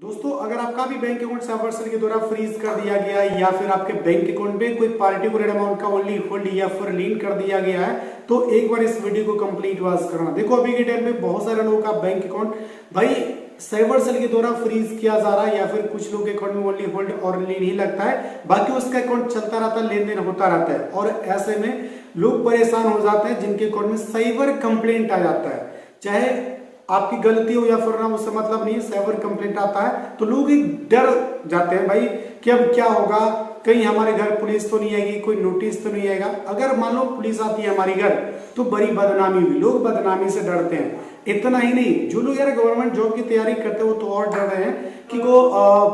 दोस्तों अगर आपका भी बैंक अकाउंट सर्वर सेल के द्वारा फ्रीज कर दिया गया है या फिर आपके बैंक अकाउंट में कोई पार्टिकुलर अमाउंट का ओनली होल्ड या फिर लीन कर दिया गया है तो एक बार इस वीडियो को कंप्लीट वॉच करना। देखो अभी के टाइम में बहुत सारे लोगों का बैंक अकाउंट भाई सर्वर सेल के द्वारा फ्रीज किया जा रहा है या फिर कुछ लोग के अकाउंट में ओनली होल्ड और लीन ही लगता है, बाकी उसका अकाउंट चलता रहता है, लेन देन होता रहता है और ऐसे में लोग परेशान हो जाते हैं जिनके अकाउंट में साइबर कंप्लेंट आ जाता है। चाहे आपकी गलती हो या फिर ना, उससे मतलब नहीं है, साइबर कंप्लेंट आता है तो लोग एक डर जाते हैं भाई कि अब क्या होगा, कहीं हमारे घर पुलिस तो नहीं आएगी, कोई नोटिस तो नहीं आएगा। अगर मान लो पुलिस आती है हमारे घर तो बड़ी बदनामी हुई, लोग बदनामी से डरते हैं। इतना ही नहीं, जो लोग यार गवर्नमेंट जॉब की तैयारी करते हैं वो तो और डर रहे हैं कि वो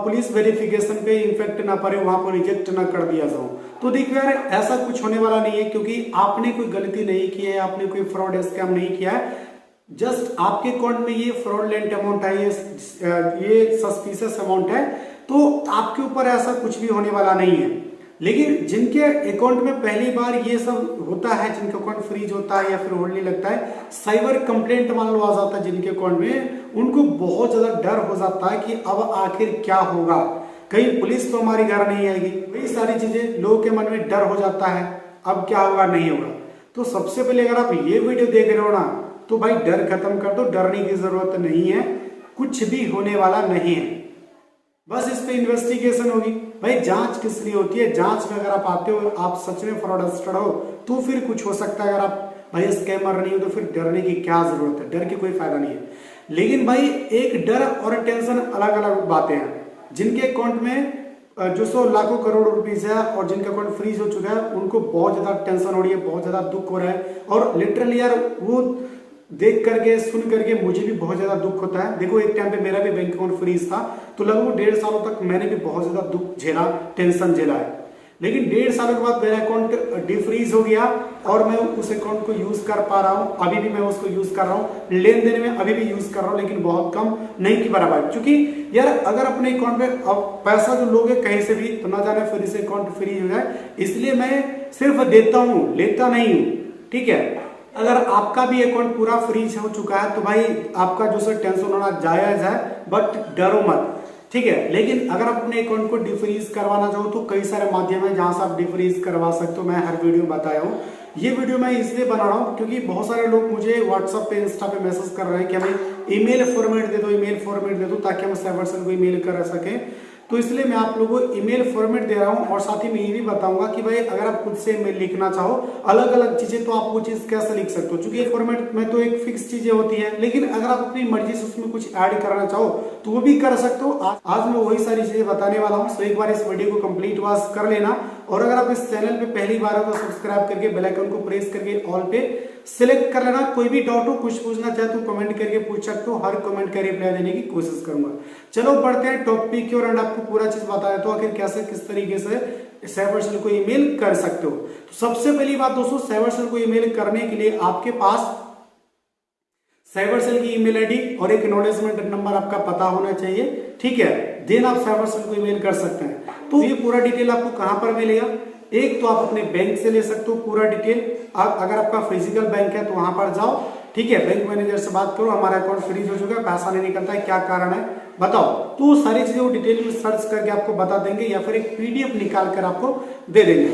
पुलिस वेरिफिकेशन पे इन्फेक्ट ना पड़े, वहां पर रिजेक्ट ना कर दिया जाओ। तो देखो यार ऐसा कुछ होने वाला नहीं है, क्योंकि आपने कोई गलती नहीं की है, आपने कोई फ्रॉड स्कैम नहीं किया है, जस्ट आपके अकाउंट में ये फ्रॉडलेंट अमाउंट है, ये सस्पिशियस अमाउंट है, तो आपके ऊपर ऐसा कुछ भी होने वाला नहीं है। लेकिन जिनके अकाउंट में पहली बार ये सब होता है, जिनका अकाउंट फ्रीज होता है या फिर होल्ड नहीं लगता है, साइबर कंप्लेंट मान लो आ जाता है जिनके अकाउंट में, उनको बहुत ज्यादा डर हो जाता है कि अब आखिर क्या होगा, कहीं पुलिस तो हमारी घर नहीं आएगी, वही सारी चीजें लोगों के मन में डर हो जाता है, अब क्या होगा नहीं होगा। तो सबसे पहले अगर आप ये वीडियो देख रहे हो ना तो भाई डर खत्म कर दो, डरने की जरूरत नहीं है, कुछ भी होने वाला नहीं है। बस इस पे इन्वेस्टिगेशन होगी। भाई जांच किस लिए होती है, जांच में अगर आप आते हो, आप सच में फ्रॉडस्टर हो तो फिर कुछ हो सकता है। अगर आप भाई स्कैमर नहीं हो तो फिर डरने की क्या जरूरत है, डर की कोई फायदा नहीं है। लेकिन भाई एक डर और टेंशन अलग अलग बातें हैं। जिनके अकाउंट में जो सौ लाखों करोड़ रुपीस है और जिनका अकाउंट फ्रीज हो चुका है उनको बहुत ज्यादा टेंशन हो रही है, बहुत ज्यादा दुख हो रहा है, और लिटरली यार वो देख करके सुन करके मुझे भी बहुत ज्यादा दुख होता है। देखो एक टाइम पे मेरा भी बैंक अकाउंट फ्रीज था तो लगभग 1.5 सालों तक मैंने भी बहुत ज्यादा दुख झेला, टेंशन झेला है। लेकिन 1.5 सालों के बाद मेरा अकाउंट डिफ्रीज हो गया और मैं उस अकाउंट को यूज कर पा रहा हूँ, अभी भी मैं उसको यूज कर रहा हूँ, लेन देन में अभी भी यूज कर रहा हूँ, लेकिन बहुत कम, नहीं की बराबर। क्योंकि यार अगर अपने अकाउंट में अब पैसा जो लोगे कहीं से भी तो ना जाने फिर से अकाउंट फ्रीज हो जाए, इसलिए मैं सिर्फ देता हूँ, लेता नहीं हूँ। ठीक है, अगर आपका भी अकाउंट पूरा फ्रीज हो चुका है तो भाई आपका जो सर टेंशन होना जायज है, बट डरो मत। ठीक है, लेकिन अगर आप अपने अकाउंट को डिफ्रीज करवाना चाहो तो कई सारे माध्यम है जहां से आप डिफ्रीज करवा सकते हो। मैं हर वीडियो में बताया हूँ। ये वीडियो मैं इसलिए बना रहा हूँ क्योंकि बहुत सारे लोग मुझे व्हाट्सएप पे, इंस्टा पे मैसेज कर रहे हैं कि हमें ईमेल फॉर्मेट दे दो, ईमेल फॉर्मेट दे दो ताकि हम सर्वर सेल को ईमेल कर सकें। तो इसलिए मैं आप लोगों को ईमेल फॉर्मेट दे रहा हूं और साथ ही मैं ये भी बताऊंगा कि भाई अगर आप खुद से ईमेल लिखना चाहो अलग अलग चीजें तो आप वो चीज कैसे लिख सकते हो। क्योंकि फॉर्मेट में तो एक फिक्स चीजें होती है, लेकिन अगर आप अपनी मर्जी से उसमें कुछ ऐड करना चाहो तो वो भी कर सकते हो। आज मैं वही सारी चीजें बताने वाला हूँ। तो एक बार इस वीडियो को कंप्लीट वॉच कर लेना, और अगर आप इस चैनल पे पहली बार हो तो सब्सक्राइब करके बेल आइकन को प्रेस करके ऑल पे सिलेक्ट कर लेना। कोई भी डाउट हो, कुछ पूछना चाहे तो कमेंट करके पूछ सकते हो, हर कमेंट का रिप्लाई देने की कोशिश करूंगा। चलो बढ़ते हैं टॉपिक की ओर, एंड आपको पूरा चीज बताया तो आखिर कैसे किस तरीके से सर्वर सेल को ईमेल कर सकते हो। तो सबसे पहली बात दोस्तों, सर्वर सेल को ईमेल करने के लिए आपके पास सर्वर सेल की ईमेल आईडी और एक एक्नॉलेजमेंट नंबर आपका पता होना चाहिए। ठीक है, देन आप सर्वर सेल को ईमेल कर सकते हैं। तो ये पूरा डिटेल आपको कहां पर मिलेगा? एक तो आप अपने बैंक से ले सकते हो पूरा डिटेल। अगर आपका फिजिकल बैंक है तो वहां पर जाओ, ठीक है, बैंक मैनेजर से बात करो, हमारा अकाउंट फ्रीज हो चुका है, पैसा नहीं निकलता है, क्या कारण है बताओ। तो सारी चीजें वो डिटेल में सर्च करके आपको बता देंगे या फिर एक पीडीएफ निकाल कर आपको दे देंगे।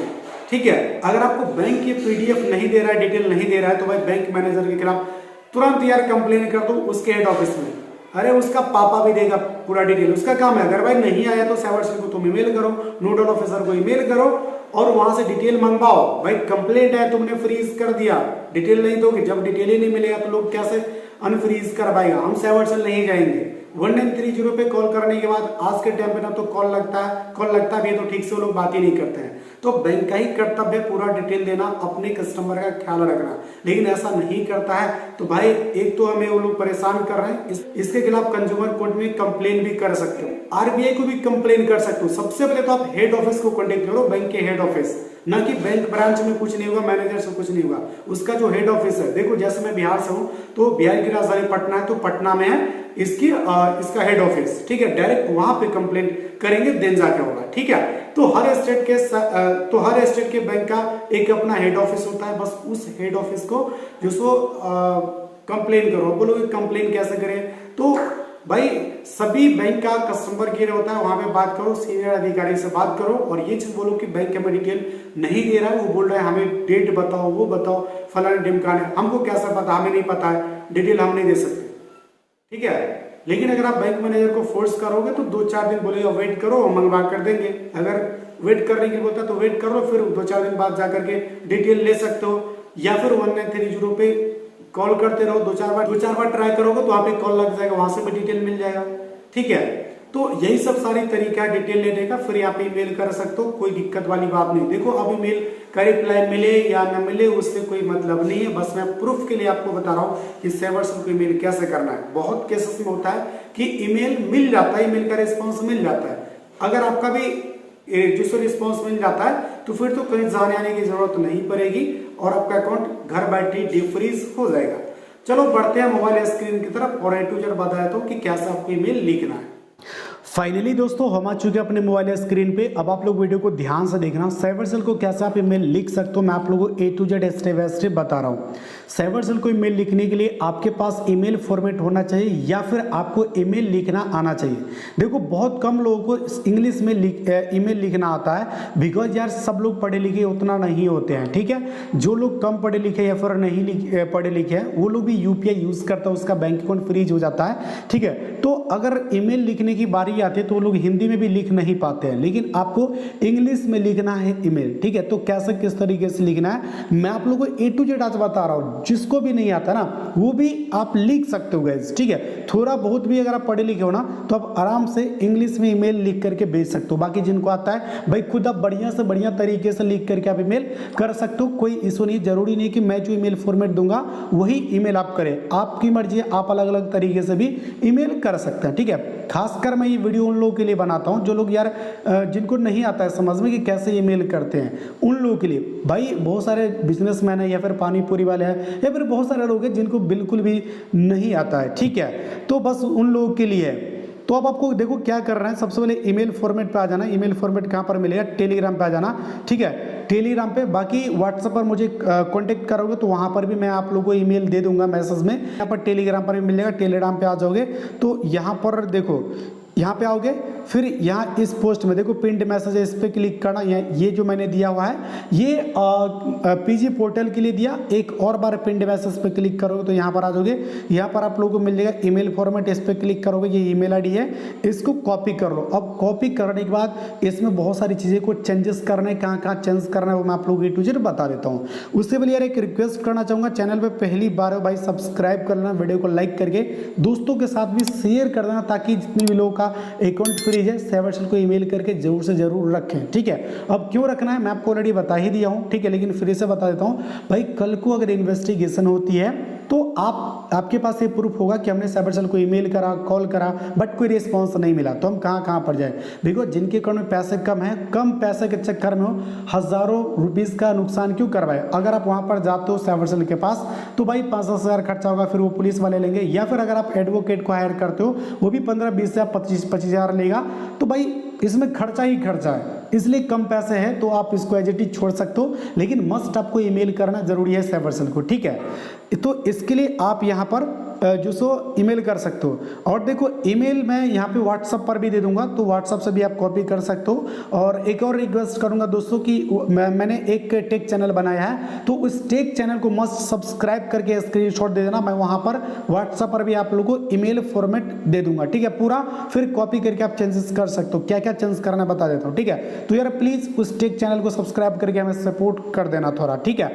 ठीक है, अगर आपको बैंक ये पीडीएफ नहीं दे रहा है, डिटेल नहीं दे रहा है, तो भाई बैंक मैनेजर के खिलाफ तुरंत यार कंप्लेन कर दो उसके हेड ऑफिस में। अरे उसका पापा भी देगा पूरा डिटेल, उसका काम है। अगर भाई नहीं आया तो सर्वर सेल को तुम ईमेल करो, नोडल ऑफिसर को ईमेल करो और वहां से डिटेल मंगवाओ। भाई कंप्लेंट है, तुमने फ्रीज कर दिया, डिटेल नहीं दोगे, जब डिटेल ही नहीं मिलेगा तो लोग कैसे अनफ्रीज करवाएगा। हम सर्वर सेल नहीं जाएंगे। 1930 पे कॉल करने के बाद आज के टाइम पे ना तो कॉल लगता भी है तो ठीक से वो लोग बात ही नहीं करते हैं। तो बैंक का ही कर्तव्य है पूरा डिटेल देना, अपने कस्टमर का ख्याल रखना, लेकिन ऐसा नहीं करता है तो भाई एक तो हमें वो लोग परेशान कर रहे हैं, इसके खिलाफ कंज्यूमर कोर्ट में कंप्लेन भी कर सकते हो, आरबीआई को भी कंप्लेन कर सकते हो। सबसे पहले तो आप हेड ऑफिस को कॉन्टेक्ट करो, बैंक के हेड ऑफिस, ना कि बैंक ब्रांच में कुछ नहीं होगा, मैनेजर से कुछ नहीं होगा, उसका जो हेड ऑफिस है। देखो जैसे मैं बिहार से हूं तो बिहार की राजधानी पटना है, तो पटना में है इसका हेड ऑफिस। ठीक है, डायरेक्ट वहां पे कंप्लेंट करेंगे देन जाके होगा। ठीक है, तो हर स्टेट के बैंक का एक अपना हेड ऑफिस होता है, बस उस हेड ऑफिस को जो कंप्लेन करो। बोलोगे कंप्लेन कैसे करें? तो भाई सभी बैंक का कस्टमर केयर होता है, वहां पे बात करो, सीनियर अधिकारी से बात करो और ये चीज बोलो कि बैंक हमें डिटेल नहीं दे रहा है, वो बोल रहा है हमें डेट बताओ, वो बताओ, फलाने ढिमकाने, हमको कैसा पता, हमें नहीं पता है, डिटेल हम नहीं दे सकते, ठीक है। लेकिन अगर आप बैंक मैनेजर को फोर्स करोगे तो 2-4 दिन बोलेगा वेट करो, मंगवा कर देंगे। अगर वेट करने के लिए बोलता है तो वेट कर लो, फिर 2-4 दिन बाद जाकर के डिटेल ले सकते हो, या फिर 1930 पे कॉल करते रहो, 2-4 बार ट्राई करोगे तो वहां पे कॉल लग जाएगा, वहां से भी डिटेल मिल जाएगा, ठीक है। तो यही सब सारी तरीका है डिटेल लेने का, फिर आप ईमेल कर सकते हो, कोई दिक्कत वाली बात नहीं। देखो अब ईमेल का रिप्लाई मिले या न मिले उससे कोई मतलब नहीं है, बस मैं प्रूफ के लिए आपको बता रहा हूँ कि सेवर्सल को ईमेल कैसे करना है। बहुत केसेस में होता है कि ईमेल मिल जाता है, ईमेल का रिस्पॉन्स मिल जाता है, अगर आपका भी जिसको रिस्पॉन्स मिल जाता है तो फिर तो कहीं जाने आने की जरूरत नहीं पड़ेगी और आपका अकाउंट घर बैठे डिफ्रीज हो जाएगा। चलो बढ़ते हैं मोबाइल स्क्रीन की तरफ और A to Z बता देता हूँ कि कैसे आपको ईमेल लिखना है। फाइनली दोस्तों हम आ चुके हैं अपने मोबाइल स्क्रीन पे। अब आप लोग वीडियो को ध्यान से देखना, सेवर्सल को कैसे आप ईमेल लिख सकते हो मैं आप लोगों को A to Z step by step बता रहा हूँ। सेवर्सल को ईमेल लिखने के लिए आपके पास ईमेल फॉर्मेट होना चाहिए या फिर आपको ईमेल लिखना आना चाहिए। देखो बहुत कम लोगों को इंग्लिश में ईमेल लिखना आता है, बिकॉज यार सब लोग पढ़े लिखे उतना नहीं होते हैं, ठीक है। जो लोग कम पढ़े लिखे या फिर नहीं पढ़े लिखे हैं वो लोग भी UPI यूज करता है, उसका बैंक अकाउंट फ्रीज हो जाता है, ठीक है। तो अगर ईमेल लिखने की बारी आती है तो वो लोग हिंदी में भी लिख नहीं पाते हैं, लेकिन आपको इंग्लिश में लिखना है ईमेल, ठीक है। तो कैसे किस तरीके से लिखना है मैं आप लोगों को A to Z आज बता रहा हूँ। जिसको भी नहीं आता ना वो भी आप लिख सकते हो गाइस, ठीक है। थोड़ा बहुत भी अगर आप पढ़े लिखे हो ना तो आप आराम से इंग्लिश में ईमेल लिख करके भेज सकते हो। बाकी जिनको आता है भाई खुद आप बढ़िया से बढ़िया तरीके से लिख करके आप ईमेल कर सकते हो, कोई इशू नहीं। जरूरी नहीं कि मैं जो ईमेल फॉर्मेट दूंगा वही ईमेल आप करें, आपकी मर्जी है, आप अलग अलग तरीके से भी ईमेल कर सकते हैं, ठीक है। खासकर मैं ये वीडियो उन लोगों के लिए बनाता हूं जो लोग यार जिनको नहीं आता है समझ में कि कैसे ईमेल करते हैं, उन लोगों के लिए। भाई बहुत सारे बिजनेसमैन है या फिर पानी पूरी वाले हैं या फिर बहुत सारे लोग हैं जिनको बिल्कुल भी नहीं आता है, ठीक है। तो बस उन लोगों के लिए है। तो अब आपको देखो क्या करना है, सबसे पहले ईमेल फॉर्मेट पे आ जाना। ईमेल फॉर्मेट कहाँ पर मिलेगा, टेलीग्राम पे आ जाना, ठीक है, टेलीग्राम पे। बाकी व्हाट्सएप पर मुझे कांटेक्ट करोगे तो वहां पर भी मैं आप लोगों को ईमेल दे दूंगा मैसेज में। यहाँ पर टेलीग्राम पर भी मिलेगा, टेलीग्राम पे आ जाओगे तो यहाँ पर देखो, यहाँ पे आओगे, फिर यहाँ इस पोस्ट में देखो पिंड मैसेज है, इस पर क्लिक करना। ये जो मैंने दिया हुआ है ये PG पोर्टल के लिए दिया। एक और बार पिंड मैसेज पे क्लिक करोगे तो यहाँ पर आ जाओगे, यहाँ पर आप लोगों को मिल जाएगा ईमेल फॉर्मेट, इस पर क्लिक करोगे, ये ईमेल आईडी है, इसको कॉपी कर लो। अब कॉपी करने के बाद इसमें बहुत सारी चीज़ें को चेंजेस करने, कहाँ कहाँ चेंज करना है वो मैं आप लोगों को A to Z बता देता हूँ। उससे पहले यार एक रिक्वेस्ट करना चाहूँगा, चैनल पर पहली बार हो भाई सब्सक्राइब कर लेना, वीडियो को लाइक करके दोस्तों के साथ भी शेयर कर देना, ताकि जितने भी लोगों का अकाउंट फ्रीज है सेवर्सल को ईमेल करके जरूर से जरूर रखें, ठीक है। अब क्यों रखना है मैं आपको ऑलरेडी बता ही दिया हूं, ठीक है, लेकिन फिर से बता देता हूं। भाई कल को अगर इन्वेस्टिगेशन होती है तो आपके पास ये प्रूफ होगा कि हमने सेवर्सल को ईमेल करा, कॉल करा, बट कोई रिस्पॉन्स नहीं मिला, तो हम कहाँ पर जाए। देखो जिनके अकाउंट में पैसे कम है, कम पैसे के चक्कर में हो हजारों रुपीस का नुकसान क्यों करवाए। अगर आप वहां पर जाते हो सेवर्सल के पास तो भाई 5-10 हज़ार खर्चा होगा, फिर वो पुलिस वाले लेंगे, या फिर अगर आप एडवोकेट को हायर करते हो वो भी 15-20 या 25 हज़ार लेगा, तो भाई इसमें खर्चा ही खर्चा है। इसलिए कम पैसे हैं तो आप इसको एज इट इज छोड़ सकते हो, लेकिन मस्ट आपको ईमेल करना जरूरी है सेवर्सल को, ठीक है। तो इसके लिए आप यहाँ पर जो सो ईमेल कर सकते हो। और देखो ईमेल मैं यहाँ पे व्हाट्सएप पर भी दे दूंगा, तो व्हाट्सएप से भी आप कॉपी कर सकते हो। और एक और रिक्वेस्ट करूंगा दोस्तों कि मैंने एक टेक चैनल बनाया है, तो उस टेक चैनल को मस्ट सब्सक्राइब करके स्क्रीनशॉट दे देना। मैं वहाँ पर व्हाट्सएप पर भी आप लोगों को ईमेल फॉर्मेट दे दूंगा, ठीक है, पूरा। फिर कॉपी करके आप चेंजेस कर सकते हो, क्या क्या चेंज करना बता देता हूँ, ठीक है। तो यार प्लीज उस टेक चैनल को सब्सक्राइब करके हमें सपोर्ट कर देना थोड़ा, ठीक है।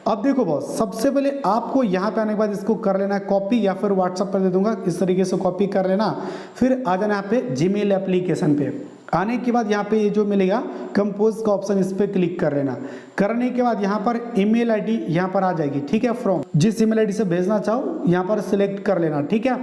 अब देखो बॉस, सबसे पहले आपको यहाँ पे आने के बाद इसको कर लेना है कॉपी, या फिर व्हाट्सएप पर दे दूंगा, इस तरीके से कॉपी कर लेना। फिर आ जाना यहाँ पे जीमेल एप्लीकेशन पे। आने के बाद यहाँ पे ये जो मिलेगा कंपोज का ऑप्शन, इस पे क्लिक कर लेना। करने के बाद यहाँ पर ईमेल आईडी यहाँ पर आ जाएगी, ठीक है। फ्रॉम जिस ईमेल आईडी से भेजना चाहो यहाँ पर सिलेक्ट कर लेना, ठीक है।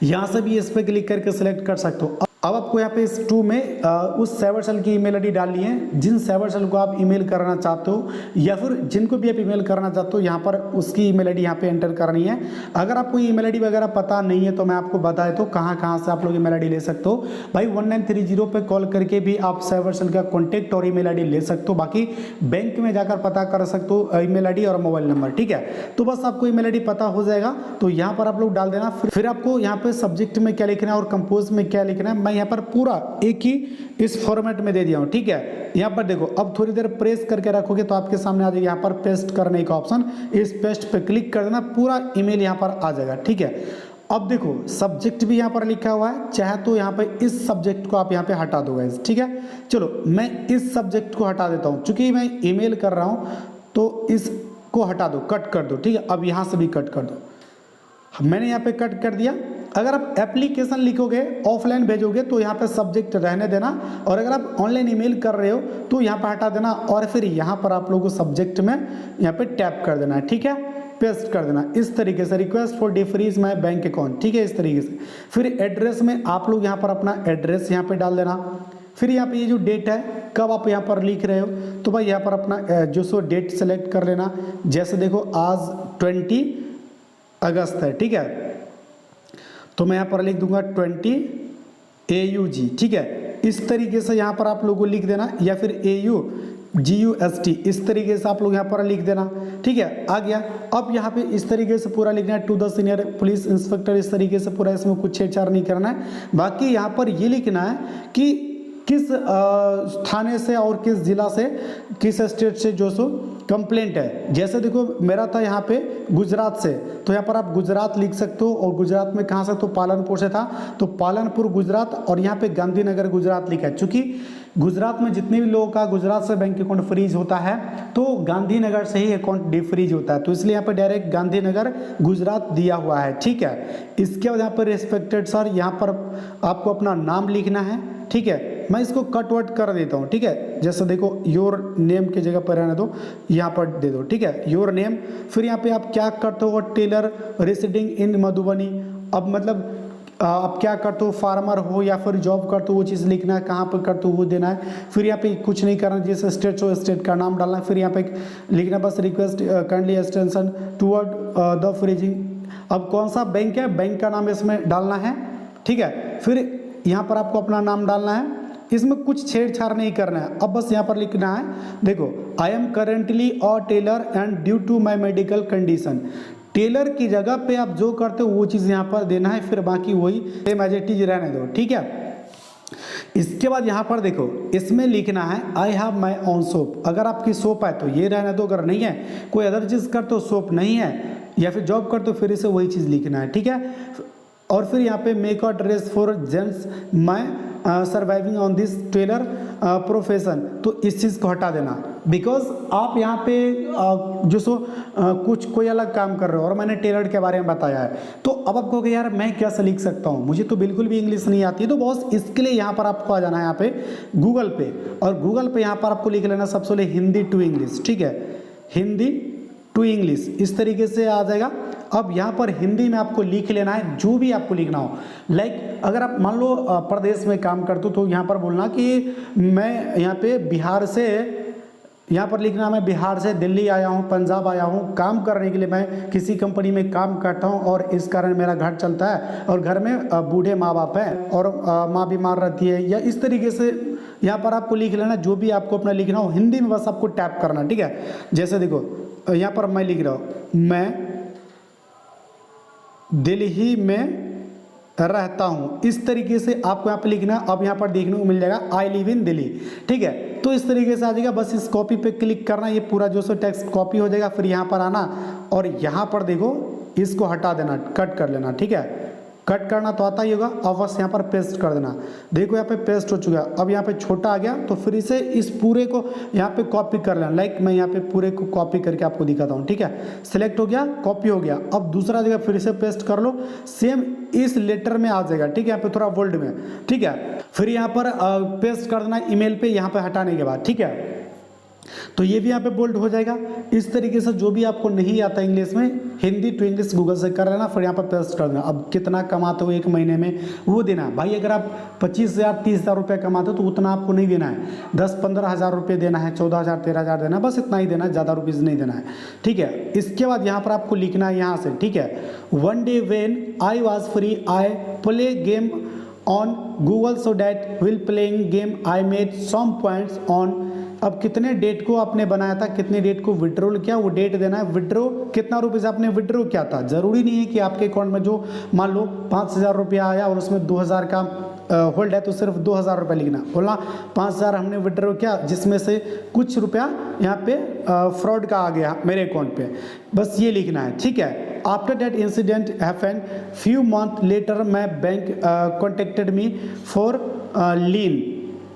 यहाँ से भी इस पे क्लिक करके सिलेक्ट कर सकते हो। अब आपको यहाँ पे इस 2 में उस साइबर सेल की ईमेल आईडी डालनी है जिन साइबर सेल को आप ईमेल करना चाहते हो, या फिर जिनको भी आप ईमेल करना चाहते हो यहाँ पर उसकी ईमेल आईडी यहाँ पे एंटर करनी है। अगर आपको ईमेल आईडी वगैरह पता नहीं है तो मैं आपको बता देता हूँ कहाँ से आप लोग ईमेल आईडी ले सकते हो। भाई 1930 पे कॉल करके भी आप साइबर सेल का कॉन्टैक्ट और ईमेल आईडी ले सकते हो, बाकी बैंक में जाकर पता कर सकते हो ईमेल आईडी और मोबाइल नंबर, ठीक है। तो बस आपको ईमेल आईडी पता हो जाएगा, तो यहाँ पर आप लोग डाल देना। फिर आपको यहाँ पे सब्जेक्ट में क्या लिखना है और कंपोज में क्या लिखना है मैं यहाँ पर पूरा एक ही इस फॉर्मेट में दे दिया हूँ, ठीक है। यहाँ पर देखो, अब थोड़ी देर प्रेस करके रखोगे तो आपके सामने आ जाएगा यहाँ पर पेस्ट करने का ऑप्शन, इस पेस्ट पे क्लिक कर देना, पूरा ईमेल यहाँ पर आ जाएगा, ठीक है। अब देखो सब्जेक्ट भी यहाँ पर लिखा हुआ है, चाहे तो यहाँ पे इस सब्जेक्ट को आप यहाँ पे हटा दो गाइस, ठीक है। चलो मैं इस सब्जेक्ट को हटा देता हूँ, चूंकि मैं ईमेल कर रहा हूँ तो इसको हटा दो, कट कर दो, ठीक है। अब यहाँ से भी कट कर दो, मैंने यहाँ पे कट कर दिया। अगर आप एप्लीकेशन लिखोगे ऑफलाइन भेजोगे तो यहाँ पे सब्जेक्ट रहने देना, और अगर आप ऑनलाइन ईमेल कर रहे हो तो यहाँ पे हटा देना, और फिर यहाँ पर आप लोगों को सब्जेक्ट में यहाँ पे टैप कर देना है, ठीक है, पेस्ट कर देना इस तरीके से, request for defreeze my bank account, ठीक है, इस तरीके से। फिर एड्रेस में आप लोग यहाँ पर अपना एड्रेस यहाँ पे डाल देना। फिर यहाँ पे ये जो डेट है कब आप यहाँ पर लिख रहे हो तो भाई यहाँ पर अपना जो सो डेट सेलेक्ट कर लेना। जैसे देखो आज 20 अगस्त है, ठीक है, तो मैं यहाँ पर लिख दूंगा 20 AUG, ठीक है। इस तरीके से यहाँ पर आप लोगों को लिख देना, या फिर AUGUST इस तरीके से आप लोग यहाँ पर लिख देना, ठीक है, आ गया। अब यहाँ पे इस तरीके से पूरा लिखना है, to the senior police inspector, इस तरीके से पूरा, इसमें कुछ छेड़छाड़ नहीं करना है। बाकी यहाँ पर ये लिखना है कि किस थाने से और किस जिला से, किस स्टेट से जो सो कंप्लेंट है। जैसे देखो मेरा था यहाँ पे गुजरात से, तो यहाँ पर आप गुजरात लिख सकते हो, और गुजरात में कहाँ से, तो पालनपुर से था, तो पालनपुर गुजरात, और यहाँ पे गांधीनगर गुजरात लिखा है। चूंकि गुजरात में जितने भी लोगों का गुजरात से बैंक अकाउंट फ्रीज होता है तो गांधीनगर से ही अकाउंट डिफ्रीज होता है, तो इसलिए यहाँ पे डायरेक्ट गांधीनगर गुजरात दिया हुआ है, ठीक है। इसके बाद यहाँ पर रिस्पेक्टेड सर, यहाँ पर आपको अपना नाम लिखना है, ठीक है। मैं इसको कट वट कर देता हूँ, ठीक है। जैसे देखो योर नेम की जगह पर रहने दो, यहाँ पर दे दो, ठीक है, योर नेम। फिर यहाँ पे आप क्या करते हो, टेलर रेसिडिंग इन मधुबनी। अब मतलब आप क्या करते हो, फार्मर हो या फिर जॉब करते हो, वो चीज़ लिखना है, कहाँ पर करते हो वो देना है। फिर यहाँ पे कुछ नहीं करना, जिस स्टेट हो स्टेट का नाम डालना है। फिर यहाँ पे लिखना बस request kindly extension toward the freezing. अब कौन सा बैंक है, बैंक का नाम इसमें डालना है, ठीक है। फिर यहाँ पर आपको अपना नाम डालना है, इसमें कुछ छेड़छाड़ नहीं करना है। अब बस यहाँ पर लिखना है, देखो I am currently a tailor and due to my medical condition. Tailor की जगह पे आप जो करते हो वो चीज़ यहाँ पर देना है, फिर बाकी वही सेम एज इट इज रहने दो, ठीक है। इसके बाद यहाँ पर देखो इसमें लिखना है I have my own shop. अगर आपकी शॉप है तो ये रहने दो, अगर नहीं है कोई अदर चीज़ करते हो, शॉप नहीं है या फिर जॉब करते हो, फिर इसे वही चीज़ लिखना है, ठीक है। और फिर यहाँ पे make a dress for gents my surviving on this tailor profession, तो इस चीज़ को हटा देना, बिकॉज आप यहाँ पे जो सो कुछ कोई अलग काम कर रहे हो और मैंने टेलर के बारे में बताया है। तो अब आप कहोगे यार मैं कैसे लिख सकता हूँ, मुझे तो बिल्कुल भी इंग्लिश नहीं आती है। तो बॉस इसके लिए यहाँ पर आपको आ जाना है यहाँ पे गूगल पे, और गूगल पे यहाँ पर आपको लिख लेना सबसे पहले हिंदी टू इंग्लिश, ठीक है, हिंदी टू इंग्लिश, इस तरीके से आ जाएगा। अब यहाँ पर हिंदी में आपको लिख लेना है जो भी आपको लिखना हो। लाइक अगर आप मान लो प्रदेश में काम करते हो तो यहाँ पर बोलना कि मैं यहाँ पे बिहार से, यहाँ पर लिखना मैं बिहार से दिल्ली आया हूँ, पंजाब आया हूँ काम करने के लिए, मैं किसी कंपनी में काम करता हूँ और इस कारण मेरा घर चलता है, और घर में बूढ़े माँ बाप हैं और माँ बीमार रहती है, या इस तरीके से यहाँ पर आपको लिख लेना जो भी आपको अपना लिखना हो। हिंदी में बस आपको टैप करना, ठीक है। जैसे देखो यहाँ पर मैं लिख रहा हूँ, मैं दिल्ली में रहता हूँ, इस तरीके से आपको यहाँ पे लिखना। अब यहाँ पर देखने को मिल जाएगा आई लिव इन दिल्ली, ठीक है। तो इस तरीके से आ जाएगा, बस इस कॉपी पे क्लिक करना, ये पूरा जो सो टेक्स्ट कॉपी हो जाएगा। फिर यहाँ पर आना और यहाँ पर देखो इसको हटा देना, कट कर लेना, ठीक है। कट करना तो आता ही होगा, अब बस यहाँ पर पेस्ट कर देना। देखो यहाँ पे पेस्ट हो चुका है। अब यहाँ पे छोटा आ गया तो फिर इसे इस पूरे को यहाँ पे कॉपी कर लेना। लाइक मैं यहाँ पे पूरे को कॉपी करके आपको दिखाता हूँ, ठीक है। सिलेक्ट हो गया, कॉपी हो गया। अब दूसरा जगह फिर से पेस्ट कर लो, सेम इस लेटर में आ जाएगा, ठीक है, यहाँ पे थोड़ा बोल्ड में, ठीक है। फिर यहाँ पर पेस्ट कर देना ईमेल पे, यहाँ पे हटाने के बाद, ठीक है। तो ये भी यहाँ पे बोल्ड हो जाएगा। इस तरीके से जो भी आपको नहीं आता इंग्लिश में, हिंदी टू इंग्लिश गूगल से कर लेना, फिर यहाँ पर पेस्ट कर देना। अब कितना कमाते हो एक महीने में वो देना है भाई। अगर आप 25,000 30,000 रुपये कमाते हो तो उतना आपको नहीं देना है, 10-15 हज़ार रुपये देना है, 14,000 13,000 देना है, बस इतना ही देना है, ज़्यादा रुपीज़ नहीं देना है, ठीक है। इसके बाद यहाँ पर आपको लिखना है यहाँ से, ठीक है, one day when I was free I play game on Google so that will playing game I made some points on. अब कितने डेट को आपने बनाया था, कितने डेट को विड्रॉल किया, वो डेट देना है। विड्रॉ कितना रुपये आपने विड्रॉ किया था, जरूरी नहीं है कि आपके अकाउंट में जो मान लो 5,000 रुपया आया और उसमें 2,000 का होल्ड है तो सिर्फ 2,000 रुपये लिखना, बोलना 5,000 हमने विड्रॉ किया जिसमें से कुछ रुपया यहाँ पे फ्रॉड का आ गया मेरे अकाउंट पे, बस ये लिखना है, ठीक है। After that incident happened few month later my bank contacted me for lien,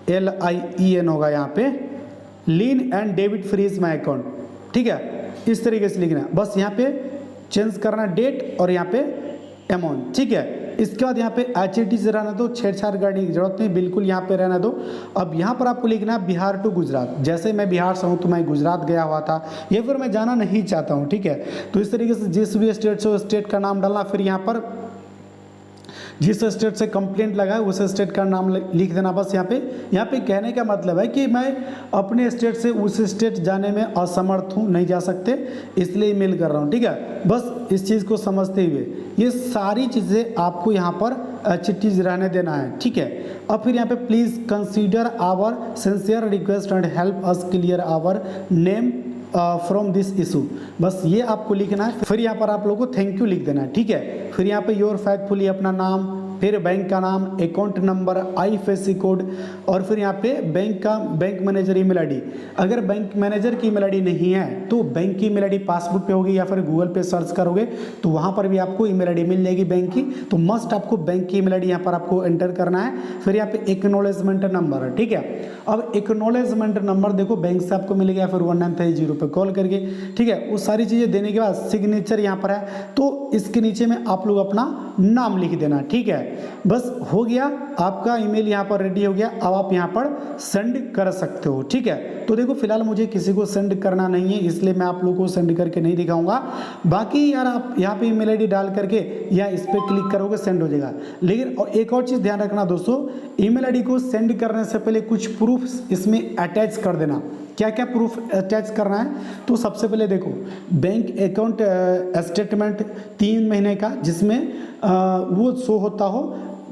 LIEN होगा यहाँ पे, lien and debit freeze my account, ठीक है। इस तरीके से लिखना है, बस यहाँ पे चेंज करना डेट और यहाँ पे अमाउंट, ठीक है। इसके बाद यहाँ पे HAT से रहना दो, छेड़छाड़ करने की जरूरत नहीं, बिल्कुल यहाँ पे रहना दो। अब यहाँ पर आपको लिखना है बिहार टू गुजरात, जैसे मैं बिहार से हूँ तो मैं गुजरात गया हुआ था या फिर मैं जाना नहीं चाहता हूँ, ठीक है। तो इस तरीके से जिस भी स्टेट से उस स्टेट का नाम डालना, फिर यहाँ पर जिस स्टेट से कंप्लेंट लगा है उस स्टेट का नाम लिख देना। बस यहाँ पे कहने का मतलब है कि मैं अपने स्टेट से उस स्टेट जाने में असमर्थ हूँ, नहीं जा सकते, इसलिए ईमेल कर रहा हूँ, ठीक है। बस इस चीज़ को समझते हुए ये सारी चीज़ें आपको यहाँ पर चिट्ठीज रहने देना है, ठीक है। अब फिर यहाँ पे please consider our sincere request and help us clear our name from this issue, बस ये आपको लिखना है। फिर यहाँ पर आप लोगों को थैंक यू लिख देना है, ठीक है। फिर यहाँ पे योर फैक्टफुली अपना नाम, फिर बैंक का नाम, अकाउंट नंबर, IFSC कोड और फिर यहाँ पे बैंक मैनेजर ईमेल आईडी। अगर बैंक मैनेजर की ईमेल आईडी नहीं है तो बैंक की ईमेल आईडी पासबुक पे होगी या फिर गूगल पे सर्च करोगे तो वहाँ पर भी आपको ईमेल आईडी मिल जाएगी बैंक की। तो मस्ट आपको बैंक की ईमेल आईडी यहाँ पर आपको एंटर करना है। फिर यहाँ पे एक्नॉलेजमेंट नंबर है, ठीक है। अब एक्नॉलेजमेंट नंबर देखो बैंक से आपको मिल गया, फिर 1930 पे कॉल करके, ठीक है। वो सारी चीज़ें देने के बाद सिग्नेचर यहाँ पर है तो इसके नीचे में आप लोग अपना नाम लिख देना, ठीक है। बस हो गया, आपका ईमेल यहाँ पर रेडी हो गया। अब आप यहाँ पर सेंड कर सकते हो, ठीक है। तो देखो फिलहाल मुझे किसी को सेंड करना नहीं है इसलिए मैं आप लोगों को सेंड करके नहीं दिखाऊंगा। बाकी यार आप यहाँ पे ईमेल आईडी डाल करके या इस पर क्लिक करोगे सेंड हो जाएगा। लेकिन एक और चीज़ ध्यान रखना दोस्तों, ईमेल आईडी को सेंड करने से पहले कुछ प्रूफ इसमें अटैच कर देना। क्या क्या प्रूफ अटैच करना है तो सबसे पहले देखो बैंक अकाउंट स्टेटमेंट 3 महीने का जिसमें वो शो होता हो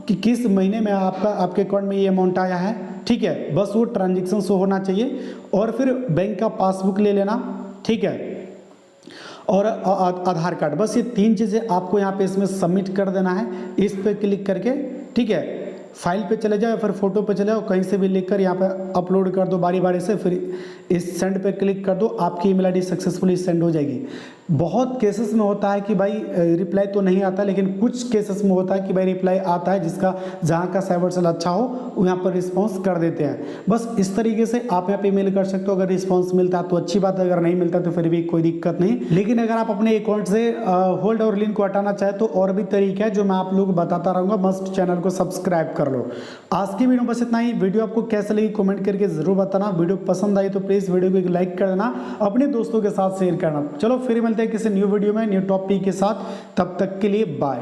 कि किस महीने में आपके अकाउंट में ये अमाउंट आया है, ठीक है। बस वो ट्रांजैक्शन शो होना चाहिए। और फिर बैंक का पासबुक ले लेना, ठीक है, और आधार कार्ड, बस ये 3 चीज़ें आपको यहाँ पे इसमें सबमिट कर देना है। इस पे क्लिक करके, ठीक है, फाइल पे चले जाओ फिर फोटो पे चले जाओ, कहीं से भी लिखकर यहाँ पे अपलोड कर दो बारी बारी से। फिर इस सेंड पे क्लिक कर दो, आपकी ईमेल आईडी सक्सेसफुली सेंड हो जाएगी। बहुत केसेस में होता है कि भाई रिप्लाई तो नहीं आता, लेकिन कुछ केसेस में होता है कि भाई रिप्लाई आता है, जिसका जहाँ का साइबर सेल अच्छा हो वो यहाँ पर रिस्पॉन्स कर देते हैं। बस इस तरीके से आप यहाँ पे मेल कर सकते हो। अगर रिस्पॉन्स मिलता है तो अच्छी बात है, अगर नहीं मिलता तो फिर भी कोई दिक्कत नहीं। लेकिन अगर आप अपने अकाउंट से होल्ड और लिंक को हटाना चाहे तो और भी तरीका है जो मैं आप लोगों को बताता रहूँगा। मस्ट चैनल को सब्सक्राइब कर लो। आज की वीडियो बस इतना ही। वीडियो आपको कैसे लगी कमेंट करके जरूर बताना। वीडियो पसंद आई तो प्लीज़ वीडियो को एक लाइक कर देना, अपने दोस्तों के साथ शेयर करना। चलो फिर मिलते हैं किसी न्यू वीडियो में न्यू टॉपिक के साथ, तब तक के लिए बाय।